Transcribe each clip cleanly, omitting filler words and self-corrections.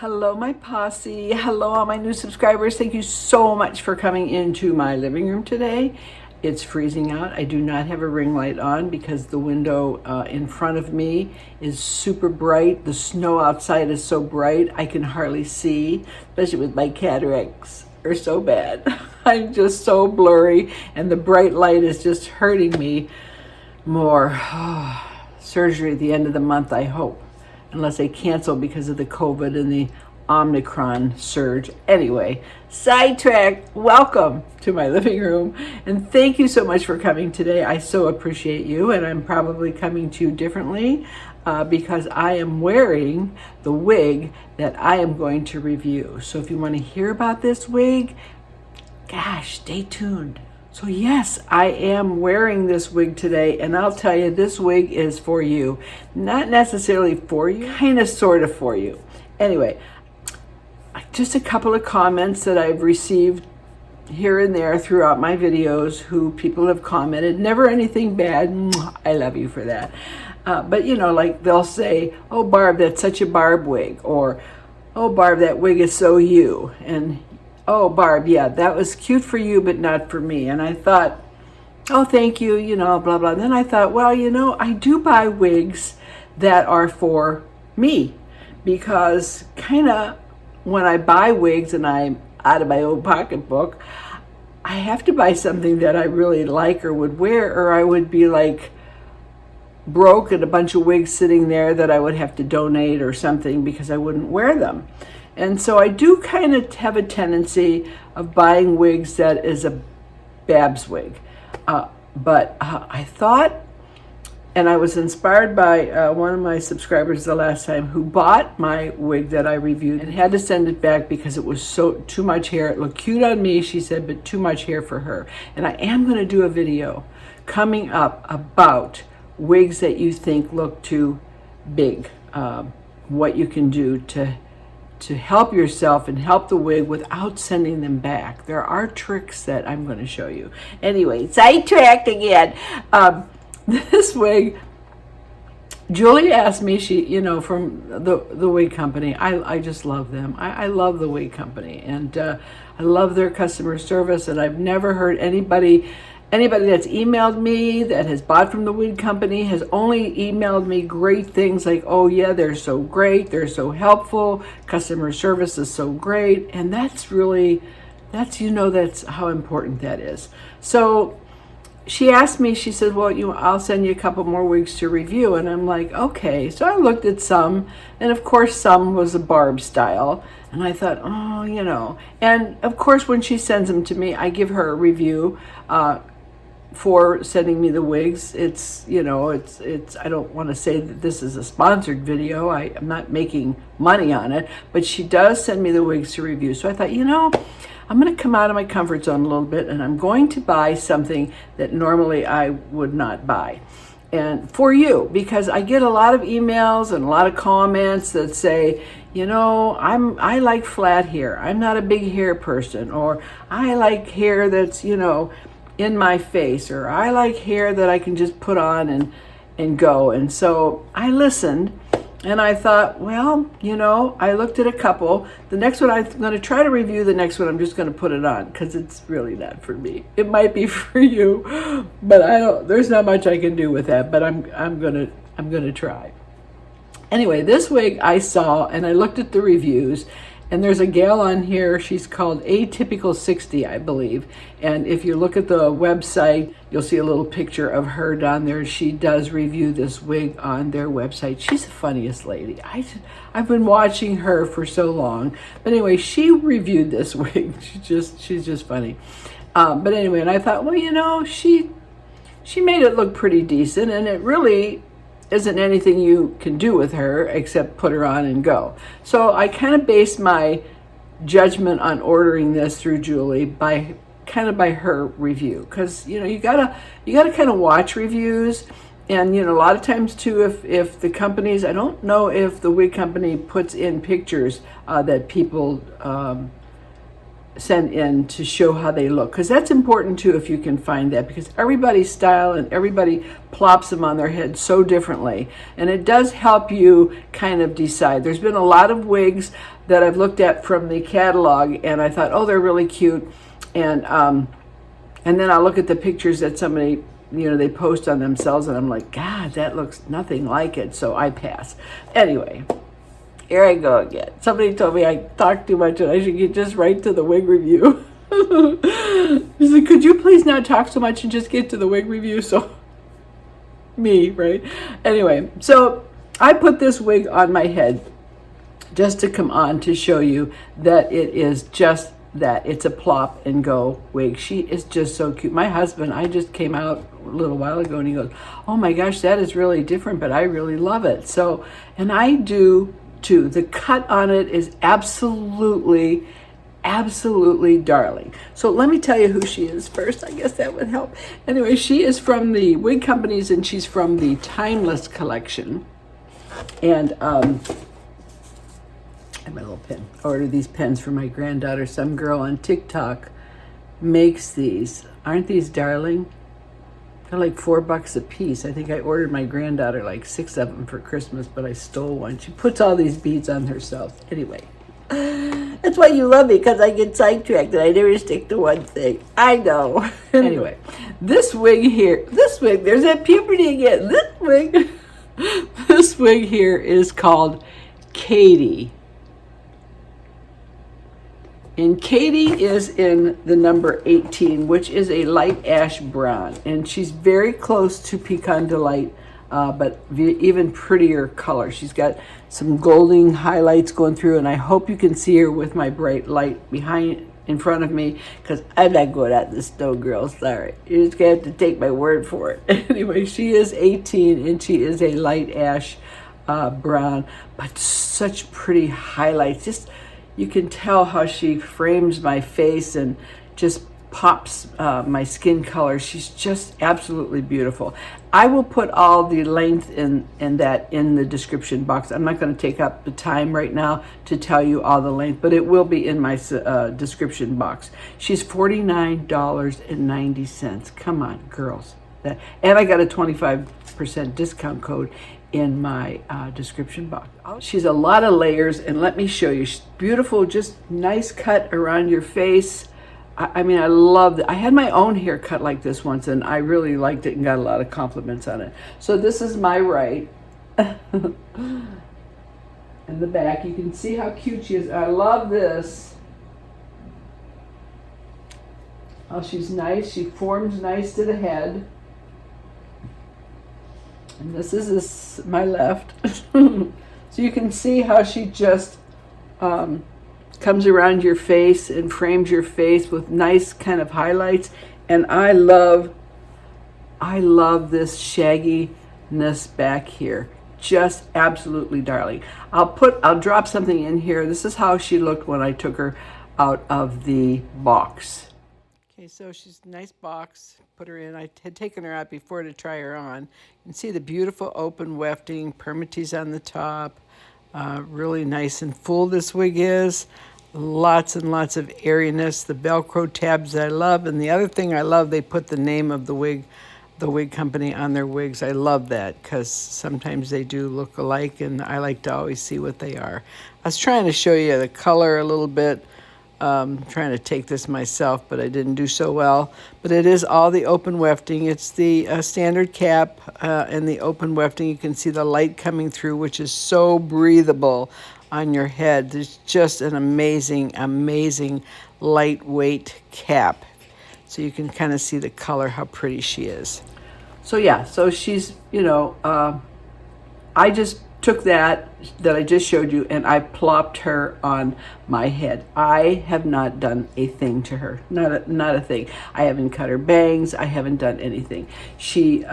Hello, my posse. Hello, all my new subscribers. Thank you so much for coming into my living room today. It's freezing out. I do not have a ring light on because the window in front of me is super bright. The snow outside is so bright I can hardly see, especially with my cataracts are so bad. I'm just so blurry and the bright light is just hurting me more. Surgery at the end of the month, I hope. Unless they cancel because of the COVID and the Omicron surge. Anyway, sidetrack. Welcome to my living room. And thank you so much for coming today. I so appreciate you. And I'm probably coming to you differently because I am wearing the wig that I am going to review. So if you want to hear about this wig, gosh, stay tuned. So yes, I am wearing this wig today, and I'll tell you, this wig is for you. Not necessarily for you, kind of sort of for you. Anyway, just a couple of comments that I've received here and there throughout my videos who people have commented. Never anything bad. I love you for that. But you know, like they'll say, oh Barb, that's such a Barb wig, or oh Barb, that wig is so you. And oh, Barb, yeah, that was cute for you, but not for me. And I thought, oh, thank you, you know, blah, blah. Then I thought, well, you know, I do buy wigs that are for me because kind of when I buy wigs and I'm out of my own pocketbook, I have to buy something that I really like or would wear, or I would be like broke and a bunch of wigs sitting there that I would have to donate or something because I wouldn't wear them. And so I do kind of have a tendency of buying wigs that is a Babs wig. But I thought, and I was inspired by one of my subscribers the last time who bought my wig that I reviewed and had to send it back because it was so too much hair. It looked cute on me, she said, but too much hair for her. And I am going to do a video coming up about wigs that you think look too big. What you can do to help yourself and help the wig without sending them back. There are tricks that I'm going to show you. Anyway, sidetracked again. This wig, Julie asked me, she, you know, from the Wig Company. I just love them. I love the Wig Company, and I love their customer service, and I've never heard anybody that's emailed me that has bought from the Wig Company has only emailed me great things like, oh yeah, they're so great, they're so helpful, customer service is so great. And that's really, that's how important that is. So she asked me, she said, well, I'll send you a couple more wigs to review. And I'm like, okay. So I looked at some, and of course some was a Barb style. And I thought, oh, you know. And of course when she sends them to me, I give her a review for sending me the wigs. It's, you know, it's I don't want to say that this is a sponsored video. I'm not making money on it, but she does send me the wigs to review. So I thought, you know, I'm going to come out of my comfort zone a little bit, and I'm going to buy something that normally I would not buy. And for you, because I get a lot of emails and a lot of comments that say, you know, I like flat hair. I'm not a big hair person, or I like hair that's, you know, in my face, or I like hair that I can just put on and go. And so I listened, and I thought, well, you know, I looked at a couple. The next one I'm going to try to review. The next one I'm just going to put it on because it's really not for me. It might be for you, but there's not much I can do with that, but I'm going to try. Anyway, this wig I saw, and I looked at the reviews, and there's a gal on here, she's called Atypical 60, I believe. And if you look at the website, you'll see a little picture of her down there. She does review this wig on their website. She's the funniest lady. I've been watching her for so long. But anyway, she reviewed this wig. She's just funny. But anyway, and I thought, well, you know, she made it look pretty decent, and it really isn't anything you can do with her except put her on and go. So I kind of based my judgment on ordering this through Julie by her review, because you know you gotta kind of watch reviews. And you know, a lot of times too, if the companies, I don't know if the Wig Company puts in pictures that people send in to show how they look, because that's important too if you can find that, because everybody's style and everybody plops them on their head so differently, and it does help you kind of decide. There's been a lot of wigs that I've looked at from the catalog and I thought, oh, they're really cute, and then I'll look at the pictures that somebody, you know, they post on themselves and I'm like, God, that looks nothing like it, so I pass. Anyway, here I go again. Somebody told me I talk too much and I should get just right to the wig review. He said, could you please not talk so much and just get to the wig review? So, me, right? Anyway, so I put this wig on my head just to come on to show you that it is just that. It's a plop and go wig. She is just so cute. My husband, I just came out a little while ago and he goes, oh my gosh, that is really different, but I really love it. So, and I do too. The cut on it is absolutely darling. So let me tell you who she is first. I guess that would help. Anyway, she is from the Wig Companies and she's from the Timeless collection. And and my little pen. I ordered these pens for my granddaughter. Some girl on TikTok makes these. Aren't these darling? They're like $4 a piece. I think I ordered my granddaughter like 6 of them for Christmas, but I stole one. She puts all these beads on herself. Anyway, that's why you love me, because I get sidetracked and I never stick to one thing. I know. Anyway, this wig here, there's that puberty again. This wig here is called Katie. And Katie is in the number 18, which is a light ash brown. And she's very close to Pecan Delight, but even prettier color. She's got some golden highlights going through, and I hope you can see her with my bright light in front of me, because I'm not good at this though, girl. Sorry. You're just going to have to take my word for it. Anyway, she is 18, and she is a light ash brown, but such pretty highlights. Just you can tell how she frames my face and just pops my skin color. She's just absolutely beautiful. I will put all the length in that in the description box. I'm not going to take up the time right now to tell you all the length, but it will be in my description box. She's $49.90. Come on, girls. And I got a 25% discount code in my description box. She's a lot of layers, and let me show you. She's beautiful, just nice cut around your face. I mean, I love it. I had my own haircut like this once, and I really liked it and got a lot of compliments on it. So this is my right. In the back, you can see how cute she is. I love this. Oh, she's nice. She forms nice to the head. And this is my left. So you can see how she just comes around your face and frames your face with nice kind of highlights. And I love this shagginess back here. Just absolutely darling. I'll drop something in here. This is how she looked when I took her out of the box. Okay, so she's a nice box. Put her in. I had taken her out before to try her on. You can see the beautiful open wefting, permatease on the top. Really nice and full this wig is. Lots and lots of airiness. The Velcro tabs I love. And the other thing I love, they put the name of the Wig Company on their wigs. I love that because sometimes they do look alike, and I like to always see what they are. I was trying to show you the color a little bit. Trying to take this myself, but I didn't do so well. But it is all the open wefting. It's the standard cap and the open wefting. You can see the light coming through, which is so breathable on your head. It's just an amazing, amazing lightweight cap. So you can kind of see the color, how pretty she is. So yeah, so she's, you know, I just took that I just showed you and I plopped her on my head. I have not done a thing to her, not a thing. I haven't cut her bangs. I haven't done anything. She's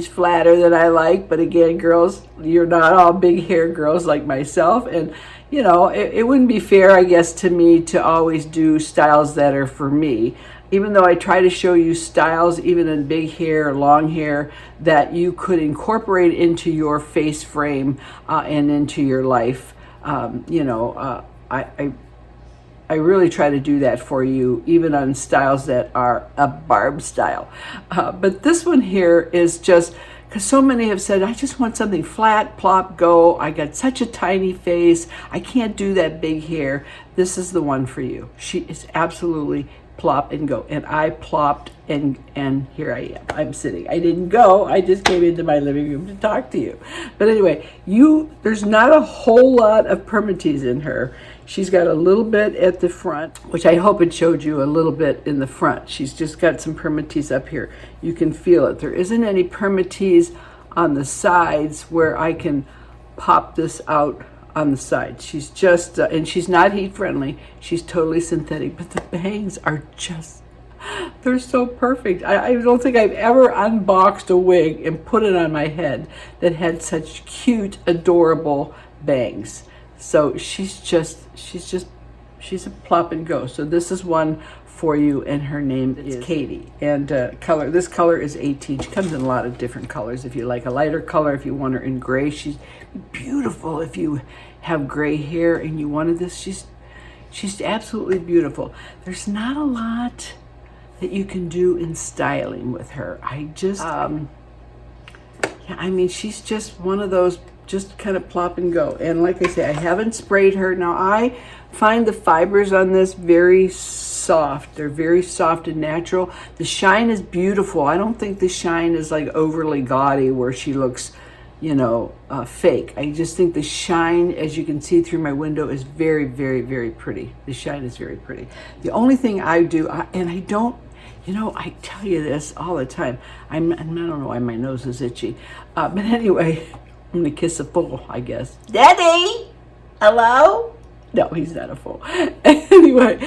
flatter than I like, but again, girls, you're not all big hair girls like myself, and you know, it wouldn't be fair, I guess, to me to always do styles that are for me. Even though I try to show you styles, even in big hair, long hair, that you could incorporate into your face frame and into your life. You know, I really try to do that for you, even on styles that are a barb style. But this one here is just, because so many have said, I just want something flat, plop, go. I got such a tiny face. I can't do that big hair. This is the one for you. She is absolutely plop and go. And I plopped and here I am. I'm sitting. I didn't go. I just came into my living room to talk to you. But anyway, there's not a whole lot of permatease in her. She's got a little bit at the front, which I hope it showed you a little bit in the front. She's just got some permatease up here. You can feel it. There isn't any permatease on the sides where I can pop this out on the side. She's just, and she's not heat friendly. She's totally synthetic, but the bangs are just, they're so perfect. I don't think I've ever unboxed a wig and put it on my head that had such cute, adorable bangs. So she's a plop and go. So this is one for you, and her name is Katie. And this color is 18. She comes in a lot of different colors. If you like a lighter color, if you want her in gray, she's beautiful. If you have gray hair and you wanted this, she's absolutely beautiful. There's not a lot that you can do in styling with her. I just, yeah, I mean, she's just one of those, just kind of plop and go. And like I say, I haven't sprayed her. Now I find the fibers on this very soft. They're very soft and natural. The shine is beautiful. I don't think the shine is like overly gaudy where she looks, you know, fake. I just think the shine, as you can see through my window, is very, very, very pretty. The shine is very pretty. The only thing I do, and I don't, you know, I tell you this all the time. I don't know why my nose is itchy. But anyway, I'm gonna kiss a fool, I guess. Daddy, hello? No, he's not a fool. Anyway,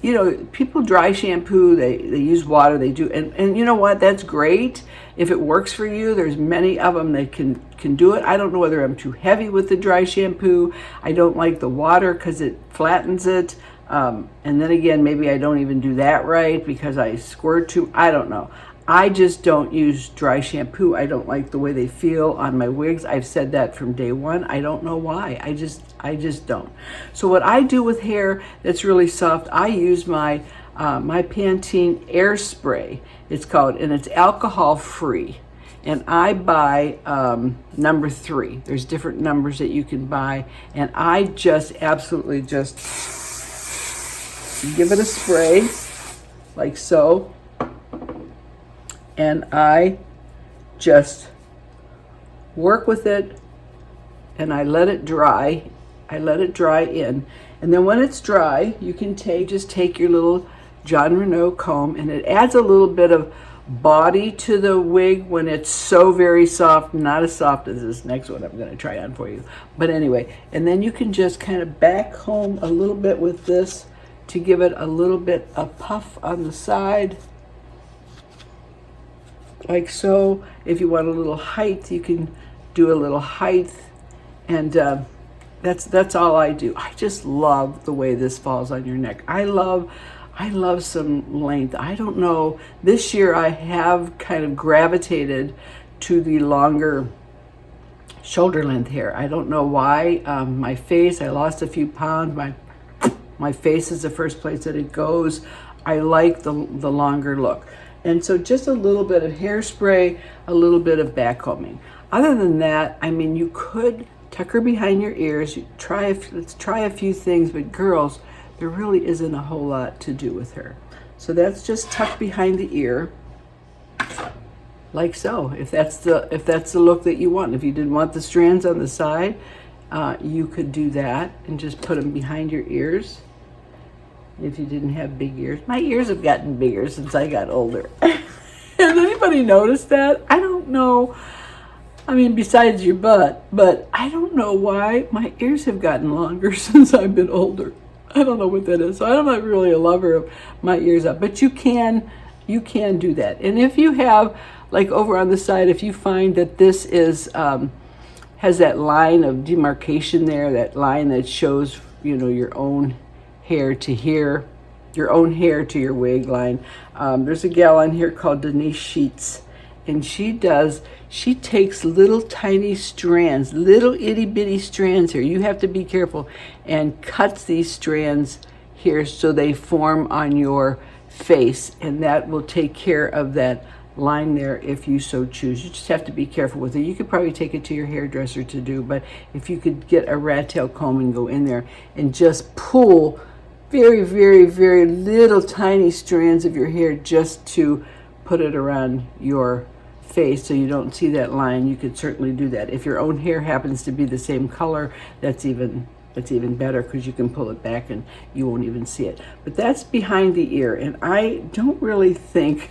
you know, people dry shampoo, they use water, they do, and you know what, that's great. If it works for you, there's many of them that can do it. I don't know whether I'm too heavy with the dry shampoo. I don't like the water because it flattens it. And then again, maybe I don't even do that right because I squirt too, I don't know. I just don't use dry shampoo. I don't like the way they feel on my wigs. I've said that from day one. I don't know why. I just don't. So what I do with hair that's really soft, I use my my Pantene AIR Spray. It's called, and it's alcohol free. And I buy number 3. There's different numbers that you can buy, and I just absolutely just give it a spray like so. And I just work with it and I let it dry. I let it dry in. And then when it's dry, you can just take your little John Renault comb, and it adds a little bit of body to the wig when it's so very soft, not as soft as this next one I'm going to try on for you. But anyway, and then you can just kind of back comb a little bit with this to give it a little bit of puff on the side. Like so. If you want a little height, you can do a little height, and that's all I do. I just love the way this falls on your neck. I love some length. I don't know, this year I have kind of gravitated to the longer shoulder length hair. I don't know why. My face, I lost a few pounds. My face is the first place that it goes. I like the longer look. And so just a little bit of hairspray, a little bit of back combing. Other than that, I mean, you could tuck her behind your ears. Let's try a few things, but girls, there really isn't a whole lot to do with her. So that's just tucked behind the ear, like so. If that's the look that you want. If you didn't want the strands on the side, you could do that and just put them behind your ears. If you didn't have big ears. My ears have gotten bigger since I got older. Has anybody noticed that? I don't know. I mean, besides your butt, but I don't know why my ears have gotten longer since I've been older. I don't know what that is. So I'm not really a lover of my ears up, but you can do that. And if you have, like over on the side, if you find that this is has that line of demarcation there, that line that shows, you know, your own hair to here, your own hair to your wig line. There's a gal on here called Denise Sheets, And she takes little tiny strands, little itty bitty strands here. You have to be careful, and cuts these strands here so they form on your face, and that will take care of that line there if you so choose. You just have to be careful with it. You could probably take it to your hairdresser to do, but if you could get a rat tail comb and go in there and just pull very, very, very little tiny strands of your hair just to put it around your face so you don't see that line, you could certainly do that. If your own hair happens to be the same color, that's even better, because you can pull it back and you won't even see it. But that's behind the ear, and I don't really think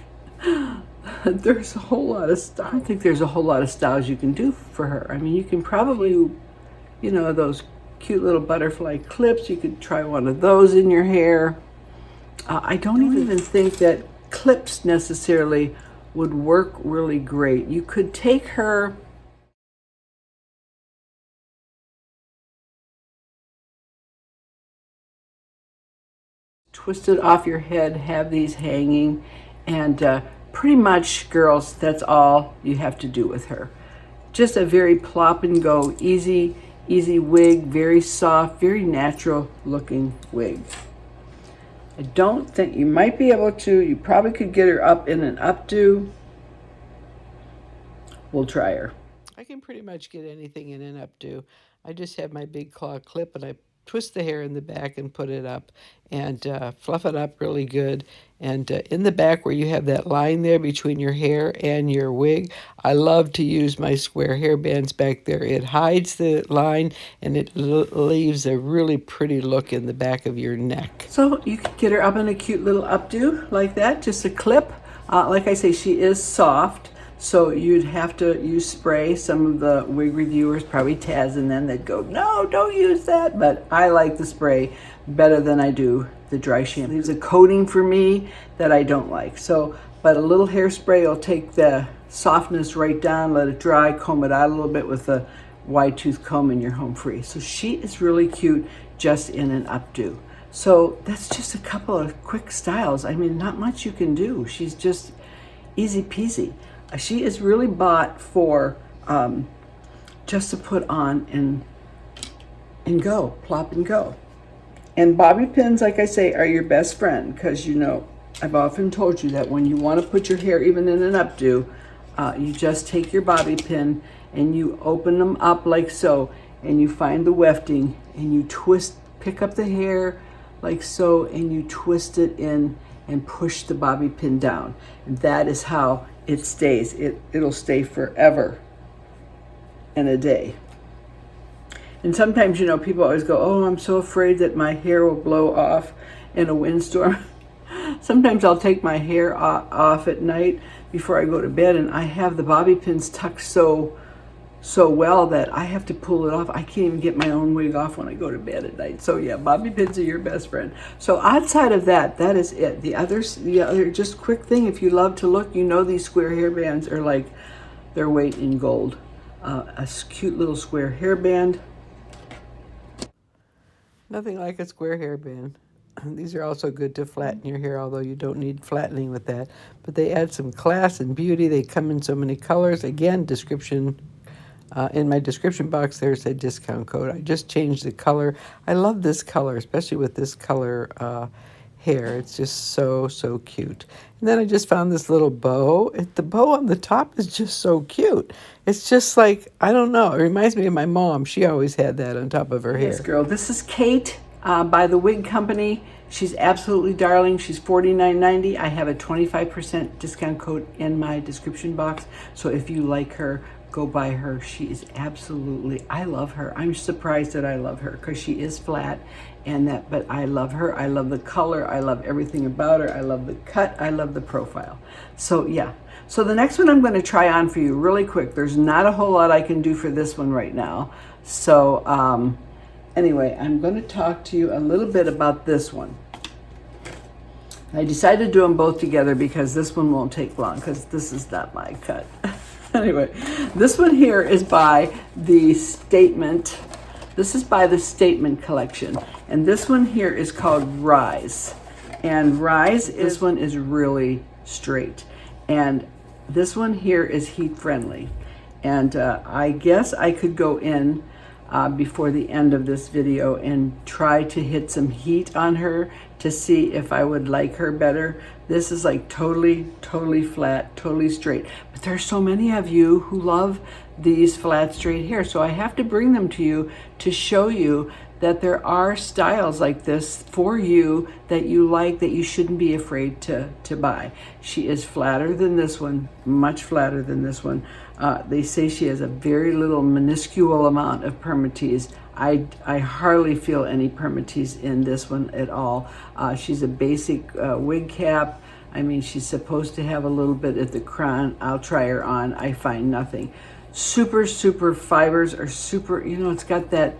there's a whole lot of style. I don't think there's a whole lot of styles you can do for her. I mean, you can probably, you know, those cute little butterfly clips, you could try one of those in your hair. I don't even think that clips necessarily would work really great. You could take her, twist it off your head, have these hanging, and pretty much, girls, that's all you have to do with her. Just a very plop and go, easy wig, very soft, very natural looking wig. I don't think you might be able to. You probably could get her up in an updo. We'll try her. I can pretty much get anything in an updo. I just have my big claw clip, and I twist the hair in the back and put it up, and fluff it up really good. And in the back where you have that line there between your hair and your wig, I love to use my square hair bands back there. It hides the line, and it leaves a really pretty look in the back of your neck. So you can get her up in a cute little updo like that, just a clip. Like I say, she is soft, so you'd have to use spray. Some of the wig reviewers, probably Taz and them, that go, no, don't use that. But I like the spray better than I do the dry shampoo. There's a coating for me that I don't like. So, but a little hairspray will take the softness right down, let it dry, comb it out a little bit with a wide tooth comb, and you're home free. So she is really cute just in an updo. So that's just a couple of quick styles. I mean, not much you can do. She's just easy peasy. She is really bought for just to put on and go, plop and go. And bobby pins, like I say, are your best friend, because, you know, I've often told you that when you want to put your hair even in an updo, you just take your bobby pin and you open them up like so, and you find the wefting, and you twist, pick up the hair like so, and you twist it in and push the bobby pin down. And that is how it stays. It'll stay forever and a day. And sometimes, you know, people always go, oh, I'm so afraid that my hair will blow off in a windstorm. Sometimes I'll take my hair off at night before I go to bed, and I have the bobby pins tucked so well that I have to pull it off. I can't even get my own wig off when I go to bed at night. So yeah, bobby pins are your best friend. So outside of that, that is it. The other just quick thing, if you love to look, you know, these square hair bands are like their weight in gold. A cute little square hairband. Nothing like a square hairband. These are also good to flatten your hair, although you don't need flattening with that. But they add some class and beauty. They come in so many colors. Again, description. In my description box, there's a discount code. I just changed the color. I love this color, especially with this color hair. It's just so cute. And then I just found this little bow. The bow on the top is just so cute. It's just like, I don't know. It reminds me of my mom. She always had that on top of her hair. Yes, girl. This is Kate by the Wig Company. She's absolutely darling. She's $49.90. I have a 25% discount code in my description box. So if you like her, go buy her. She is absolutely, I love her. I'm surprised that I love her, because she is flat, but I love her. I love the color. I love everything about her. I love the cut. I love the profile. So yeah. So the next one I'm going to try on for you really quick. There's not a whole lot I can do for this one right now. So anyway, I'm going to talk to you a little bit about this one. I decided to do them both together because this one won't take long, because this is not my cut. Anyway, this one here is by the Statement. This is by the Statement collection. And this one here is called Rise. And Rise, this one is really straight. And This one here is heat friendly. And I guess I could go in before the end of this video and try to hit some heat on her to see if I would like her better. This is like totally flat, totally straight. But there's so many of you who love these flat, straight hair. So I have to bring them to you to show you that there are styles like this for you that you like, that you shouldn't be afraid to buy. She is flatter than this one, much flatter than this one. They say she has a very little minuscule amount of permatease. I hardly feel any permatease in this one at all. She's a basic wig cap. I mean, she's supposed to have a little bit at the crown. I'll try her on. I find nothing. Super fibers are super, you know, it's got that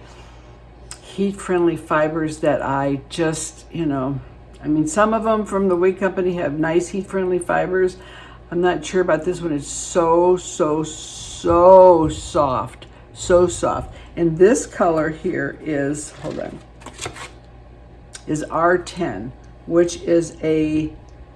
heat-friendly fibers that I just, you know, I mean, some of them from the Wig Company have nice heat-friendly fibers. I'm not sure about this one. It's so soft, so soft. And this color here is, hold on, is R10, which is a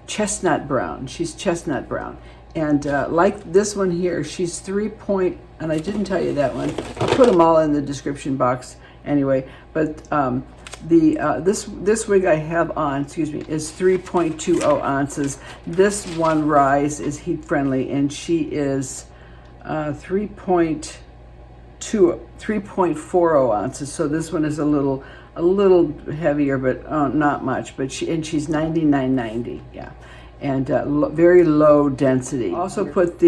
chestnut brown. She's chestnut brown. And like this one here, she's 3 point, and I didn't tell you that one. I'll put them all in the description box anyway. But this wig I have on, excuse me, is 3.20 ounces. This one rise is heat friendly, and she is 3.40 ounces. So this one is a little heavier, but not much. But she's $99.90, yeah, and very low density. Also put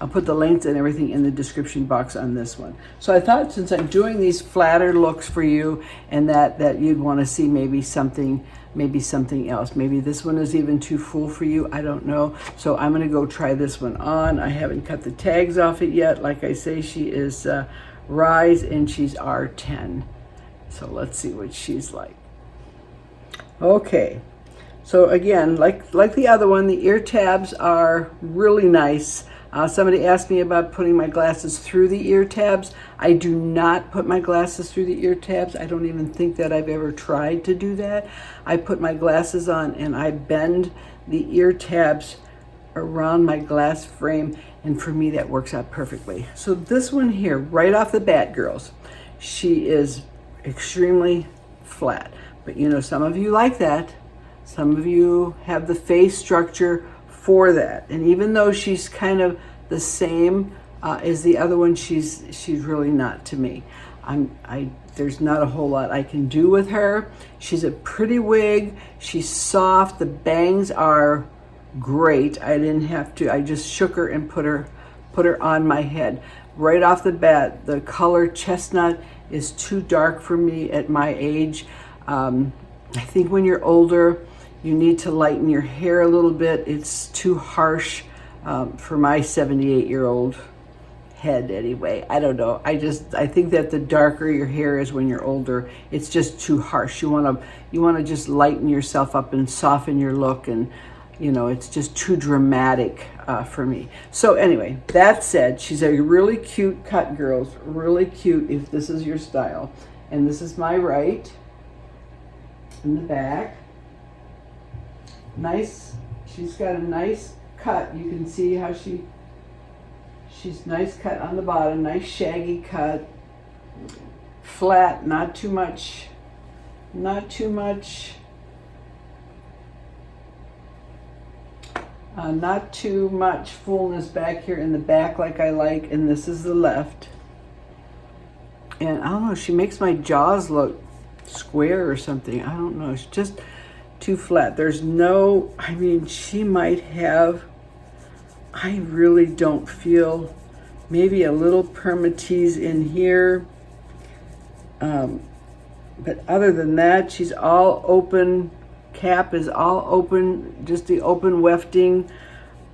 I'll put the links and everything in the description box on this one. So I thought, since I'm doing these flatter looks for you, and that you'd want to see maybe something else. Maybe this one is even too full for you. I don't know. So I'm going to go try this one on. I haven't cut the tags off it yet. Like I say, she is Rise, and she's R10. So let's see what she's like. Okay. So again, like the other one, the ear tabs are really nice. Somebody asked me about putting my glasses through the ear tabs. I do not put my glasses through the ear tabs. I don't even think that I've ever tried to do that. I put my glasses on and I bend the ear tabs around my glass frame, and for me that works out perfectly. So this one here, right off the bat, girls, she is extremely flat. But you know, some of you like that. Some of you have the face structure for that, and even though she's kind of the same as the other one, she's really not to me. There's not a whole lot I can do with her. She's a pretty wig. She's soft. The bangs are great. I didn't have to. I just shook her and put her on my head. Right off the bat, the color chestnut is too dark for me at my age. I think when you're older, you need to lighten your hair a little bit. It's too harsh for my 78-year-old head anyway. I don't know. I think that the darker your hair is when you're older, it's just too harsh. You want to just lighten yourself up and soften your look, and you know, it's just too dramatic for me. So anyway, that said, she's a really cute cut, girls. Really cute if this is your style. And this is my right in the back. Nice. She's got a nice cut. You can see how she's nice cut on the bottom, nice shaggy cut, flat, not too much not too much fullness back here in the back like I like, and this is the left. And I don't know, she makes my jaws look square or something. I don't know, it's just too flat. There's no, I mean, she might have, I really don't feel, maybe a little permatease in here. But other than that, she's all open. Cap is all open, just the open wefting.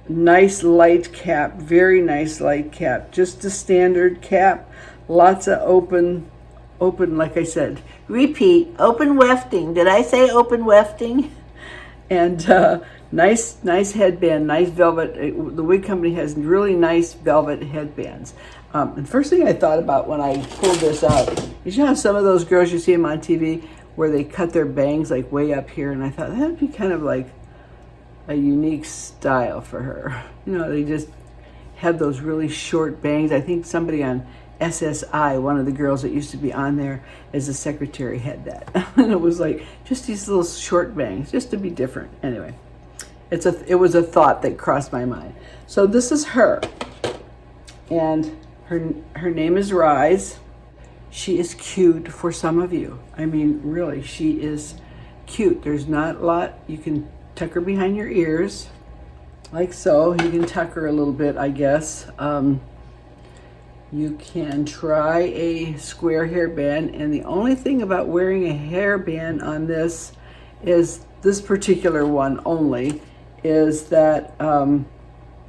Nice light cap, very nice light cap. Just the standard cap. Lots of open, like I said. Repeat, open wefting. Did I say open wefting? And nice headband, nice velvet. The Wig Company has really nice velvet headbands. And first thing I thought about when I pulled this out is, you know, some of those girls, you see them on TV where they cut their bangs like way up here, and I thought that'd be kind of like a unique style for her. You know, they just have those really short bangs. I think somebody on SSI, one of the girls that used to be on there as a secretary, had that. And it was like just these little short bangs, just to be different. Anyway, it was a thought that crossed my mind. So this is her, and her name is Rise. She is cute for some of you. I mean, really, she is cute. There's not a lot. You can tuck her behind your ears, like so. You can tuck her a little bit, I guess. You can try a square hairband, and the only thing about wearing a hairband on this is this particular one only, is that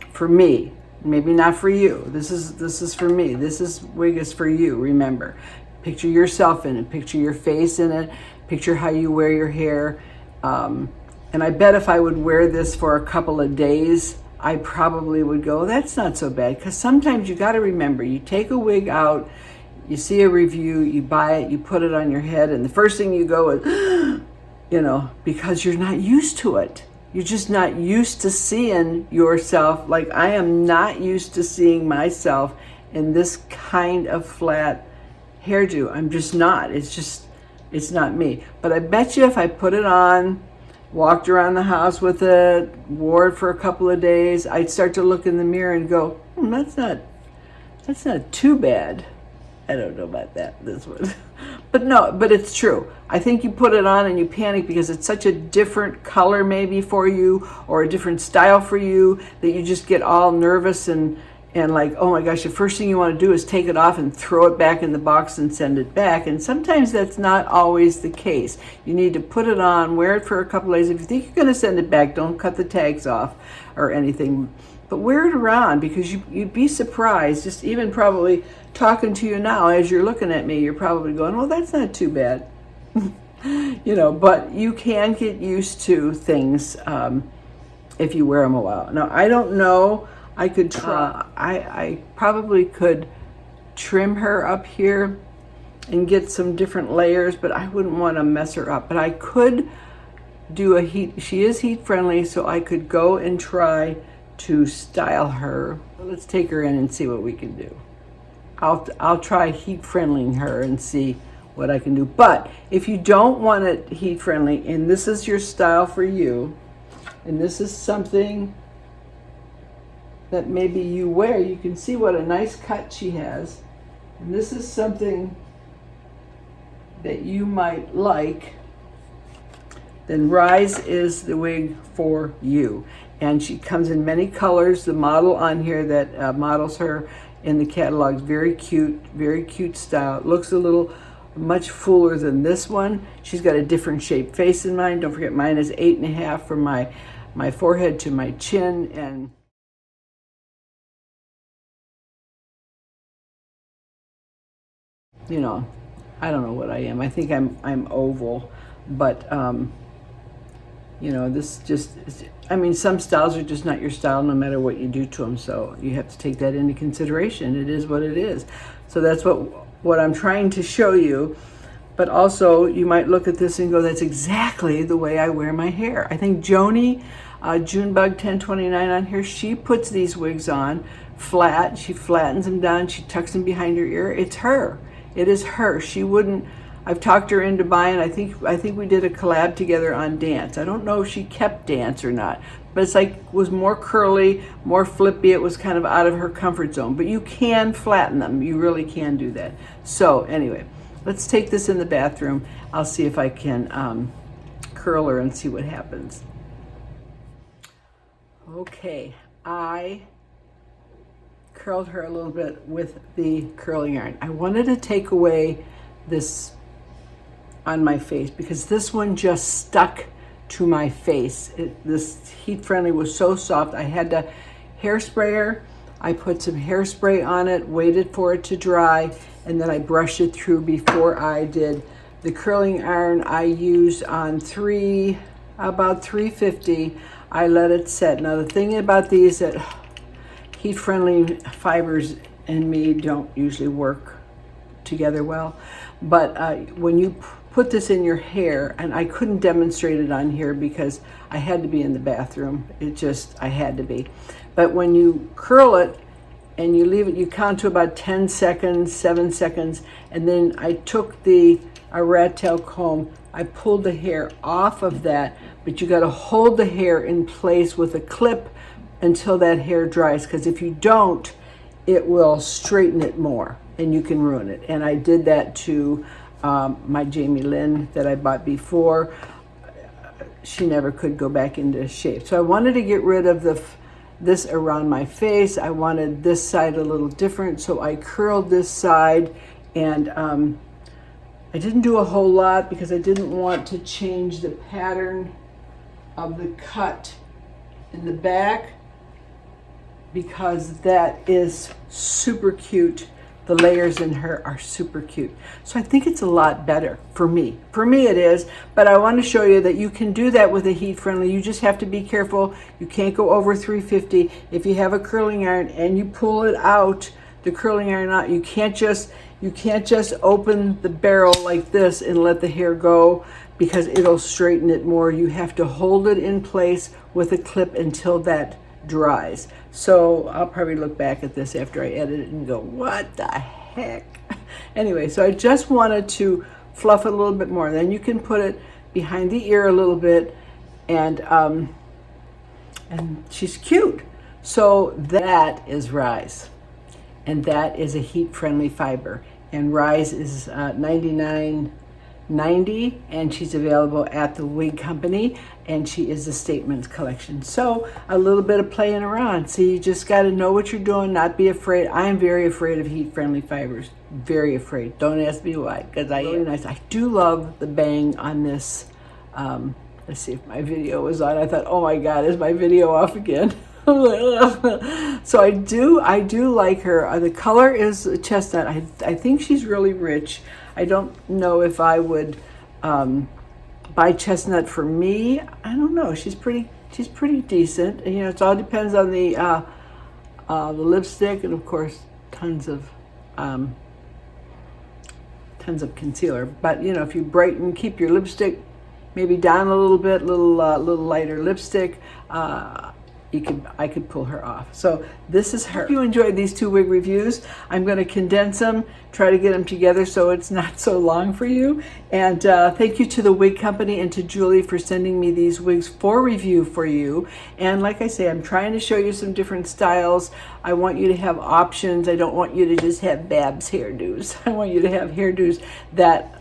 for me, maybe not for you. This is for me. This wig is for you. Remember, picture yourself in it. Picture your face in it. Picture how you wear your hair. And I bet if I would wear this for a couple of days, I probably would go, that's not so bad. Because sometimes you got to remember, you take a wig out, you see a review, you buy it, you put it on your head, and the first thing you go is, you know, because you're not used to it. You're just not used to seeing yourself. Like, I am not used to seeing myself in this kind of flat hairdo. I'm just not. It's not me. But I bet you if I put it on, walked around the house with it, wore it for a couple of days, I'd start to look in the mirror and go, that's not too bad. I don't know about this one. But it's true. I think you put it on and you panic because it's such a different color maybe for you, or a different style for you, that you just get all nervous and like, oh my gosh, the first thing you want to do is take it off and throw it back in the box and send it back. And sometimes that's not always the case. You need to put it on, wear it for a couple of days. If you think you're going to send it back, don't cut the tags off or anything. But wear it around, because you'd be surprised, just even probably talking to you now as you're looking at me, you're probably going, well, that's not too bad. You know, but you can get used to things if you wear them a while. Now, I don't know. I could try. I probably could trim her up here and get some different layers, but I wouldn't want to mess her up. But I could do a heat. She is heat friendly, so I could go and try to style her. Let's take her in and see what we can do. I'll try heat friendlying her and see what I can do. But if you don't want it heat friendly, and this is your style for you, and this is something that maybe you wear, you can see what a nice cut she has, and this is something that you might like, then Rise is the wig for you. And she comes in many colors. The model on here that models her in the catalog is very cute style. It looks a little much fuller than this one. She's got a different shaped face in mine. Don't forget, mine is 8.5 from my forehead to my chin, and you know, I don't know what I am. I think I'm oval, but you know, this just, I mean, some styles are just not your style no matter what you do to them, so you have to take that into consideration. It is what it is. So that's what I'm trying to show you. But also, you might look at this and go, that's exactly the way I wear my hair. I think Joni, Junebug 1029 on here, she puts these wigs on flat. She flattens them down. She tucks them behind her ear. It's her. It is her. She wouldn't. I've talked her into buying. I think we did a collab together on Dance. I don't know if she kept Dance or not, but it's like, was more curly, more flippy. It was kind of out of her comfort zone. But you can flatten them. You really can do that. So anyway, let's take this in the bathroom. I'll see if I can curl her and see what happens. Okay, I curled her a little bit with the curling iron. I wanted to take away this on my face because this one just stuck to my face. This heat friendly was so soft. I had to hairspray her. I put some hairspray on it, waited for it to dry, and then I brushed it through before I did the curling iron. I used on about 350. I let it set. Now the thing about these that heat friendly fibers and me don't usually work together well, but when you put this in your hair, and I couldn't demonstrate it on here because I had to be in the bathroom. I had to be. But when you curl it and you leave it, you count to about 10 seconds, 7 seconds, and then I took a rat tail comb, I pulled the hair off of that, but you got to hold the hair in place with a clip until that hair dries, because if you don't, it will straighten it more and you can ruin it. And I did that to my Jamie Lynn that I bought before. She never could go back into shape. So I wanted to get rid of this around my face. I wanted this side a little different, so I curled this side, and I didn't do a whole lot because I didn't want to change the pattern of the cut in the back, because that is super cute. The layers in her are super cute. So I think it's a lot better for me. For me it is, but I want to show you that you can do that with a heat friendly. You just have to be careful. You can't go over 350. If you have a curling iron and you pull it out, the curling iron out, you can't just open the barrel like this and let the hair go, because it'll straighten it more. You have to hold it in place with a clip until that dries. So I'll probably look back at this after I edit it and go, what the heck? Anyway, so I just wanted to fluff it a little bit more. Then you can put it behind the ear a little bit, and she's cute. So that is Rise, and that is a heat-friendly fiber. And Rise is $99.90, and she's available at the Wig Company, and she is a Statements collection. So a little bit of playing around. So you just got to know what you're doing, not be afraid. I am very afraid of heat-friendly fibers. Very afraid. Don't ask me why, because I am. Nice. I do love the bang on this. Let's see if my video was on. I thought, oh my God, is my video off again? So I do like her. The color is chestnut. I think she's really rich. I don't know if I would buy chestnut for me. I don't know. She's pretty decent. You know, it all depends on the lipstick, and of course tons of concealer. But you know, if you brighten, keep your lipstick maybe down a little bit, little lighter lipstick. I could pull her off. So this is her. If you enjoyed these two wig reviews, I'm going to condense them, try to get them together so it's not so long for you. And thank you to the Wig Company and to Julie for sending me these wigs for review for you. And like I say, I'm trying to show you some different styles. I want you to have options. I don't want you to just have Babs hairdos. I want you to have hairdos that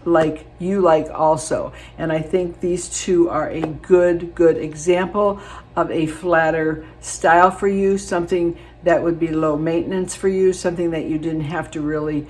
you like also. And I think these two are a good example of a flatter style for you, something that would be low maintenance for you, something that you didn't have to really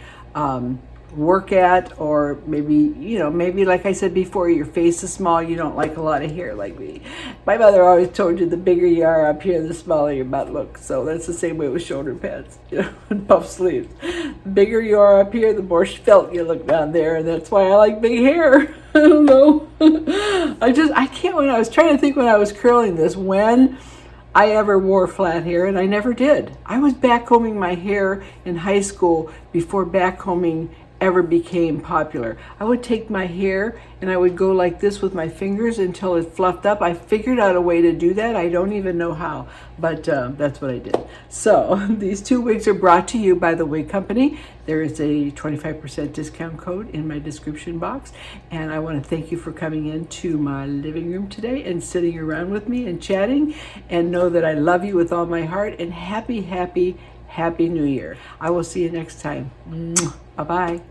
work at, or maybe like I said before, your face is small, you don't like a lot of hair like me. My mother always told you the bigger you are up here, the smaller your butt looks. So that's the same way with shoulder pads, and puff sleeves. The bigger you are up here, the more felt you look down there, and that's why I like big hair. I don't know. I can't, when I was trying to think when I was curling this, when I ever wore flat hair, and I never did. I was backcombing my hair in high school before backcombing ever became popular. I would take my hair and I would go like this with my fingers until it fluffed up. I figured out a way to do that. I don't even know how, but that's what I did. So these two wigs are brought to you by the Wig Company. There is a 25% discount code in my description box. And I want to thank you for coming into my living room today and sitting around with me and chatting, and know that I love you with all my heart, and happy New Year. I will see you next time. Bye-bye.